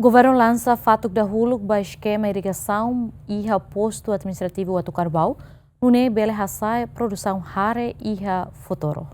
Governo lança fatuk da huluk ba esquema irrigação e posto administrativo Watu Carbau, nune bele hasai produção hare e futuro.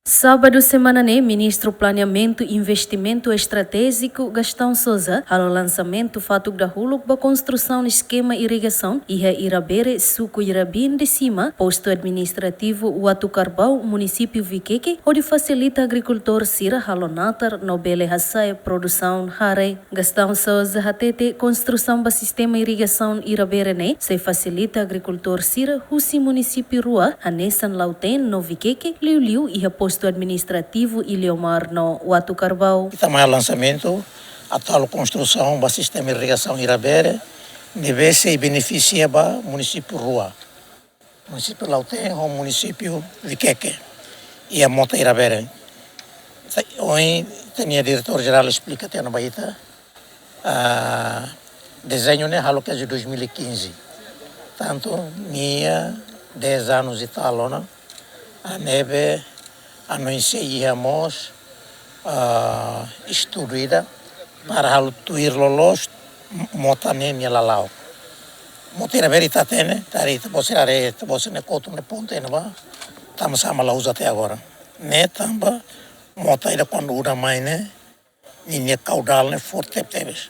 Sábado semana Ministro Planeamento e Investimento Estratégico Gastão Souza ao lançamento fatuk da huluk ba construção esquema irrigação e irabere suco irabin de cima posto administrativo Watu Carbau município Viqueque onde facilita agricultor sira halonatar no bele hasai produção hare. Gastão Souza hatete construção ba sistema irrigação irabere se facilita agricultor sira husi município rua anesan lauten no Viqueque liu e posto administrativo Iliomar no Watu Carbau. Também o lançamento, a tal construção do sistema de irrigação Irabere, deve se beneficiar o município Rua, o município Lauten ou o município Viqueque e a Monta Irabere. Hoje, tinha diretor-geral explica até no Baita, desenho halo que é de 2015. Tanto, minha 10 anos e tal, não? A neve anunciamos estuda para tuir lolos motanen lalau. Motira verita tene, tarita você ne coto ne ponte ne ba. Tamo sama la usa até agora. Ne tamba motaira quando uda mais ne ninha caudal ne forte teves.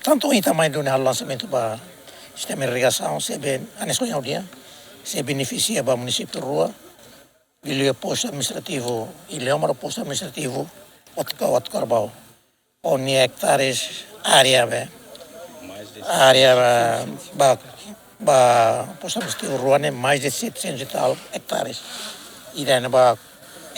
Tanto aí também do lançamento para sistema de irrigação se bem anesconhau dia se beneficia para o município de Rua. Ele é posto administrativo, ele é um posto administrativo Watu Carbau. Onde hectares área posto administrativo Ruane mais de 700 e tal hectares. E daí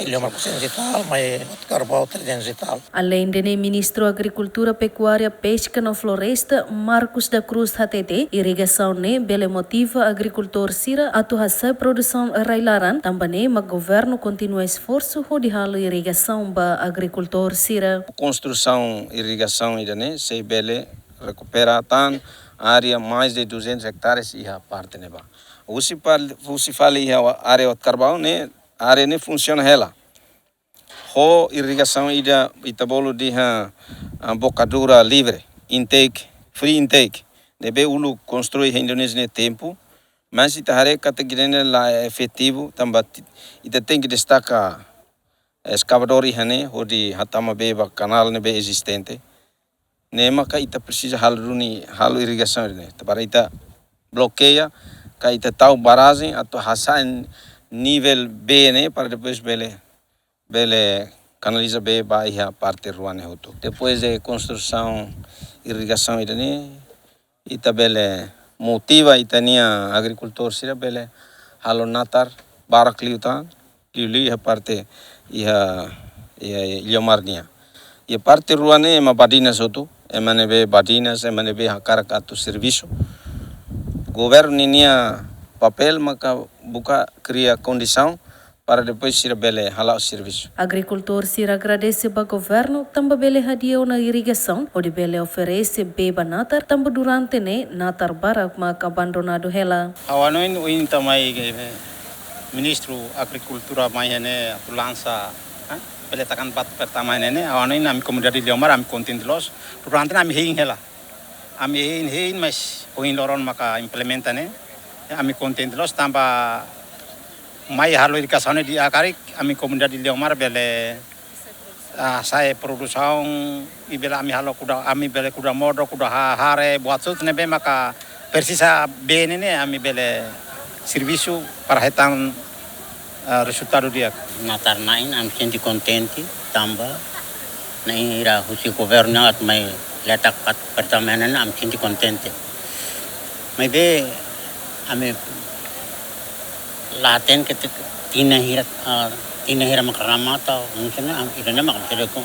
ele é 400 e tal, mas Watu Carbau 300 e tal. Além de Ministro Agricultura, Pecuária, Pesca e Floresta, Marcos da Cruz HTT, irrigação bele motiva agricultor sira atuação produção railaran, também o governo continua esforço de halo irrigação ba agricultor sira. Construção irrigação idane se bele recupera tan área mais de 200 hectares e a parte neba. Você fala a área Watu Carbau a área nem funciona ela. Ho irrigação ida itabolo de bocadura livre, intake, free intake. Deve ulu construir Indonésia no tempo, mas ita hare categoria lá efetivo também ita tem que destacar escavador ihane ho di hatama beba canal nebe existente. Nema ka ita precisa halo irrigação ne. Para ita bloqueia ka ita tau barragem atau hasan nível B, né, para depois bele canaliza B vai a parte ruane hoto. Depois de construção irrigação idane ita bele motiva itania agricultor sira bele halonatar barak liutan liu a parte ia iliomarnia. E a parte ruane ema badinas hoto, emane be badinas, emane be hakarakato serviço. Governo ninia papel maka buka cria condição para depois ser bele halau serviço. Agricultor sira agradece ao governo também bele hadiah na irrigação, onde bele oferece beba natar também durante natar barak mak abandonado hela. Awanoin uin tamai Ministro Agricultura mai lança peletakan bat pertama ini awanoin ami komunidade Iliomar ami kontinlos durante ami hein hela. Ami hein mas uin loron maka implementane ami kontinlos tambah mai halo irrigação di akarik ami komunidade Iliomar bele saya produção e bele ami halo kuda modo kuda hare buat sut nebe maka persisa bene ami bele serviço para retan resultado dia. Natar nain am senti contente tambah na ira husi governo at mai letak pat pertama am senti contente. Mai be ami laten ke tina hira makaramata mungkin am irana mak ko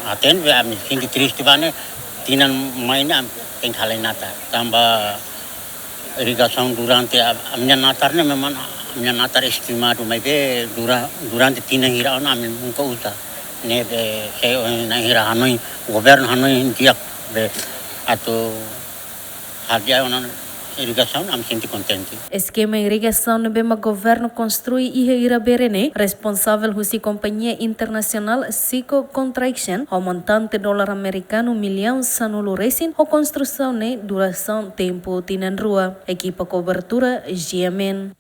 aten be am senti triste bane tinan maina am penghalai natar tambah irrigação durante amnya natar memang amnya natar estimado mai be durante tina hira ona am nunca usa ne be na hira hanoi governo hanoi dia be atau harga ona irrigação, am sinto contente. Esquema irrigação no bema governo construi e Iraberene, responsável husi companhia internacional Sico Contraction, ao montante dólar americano milhão sanulu resin, ou construção ne duração tempo tinan rua. Equipa cobertura GMN.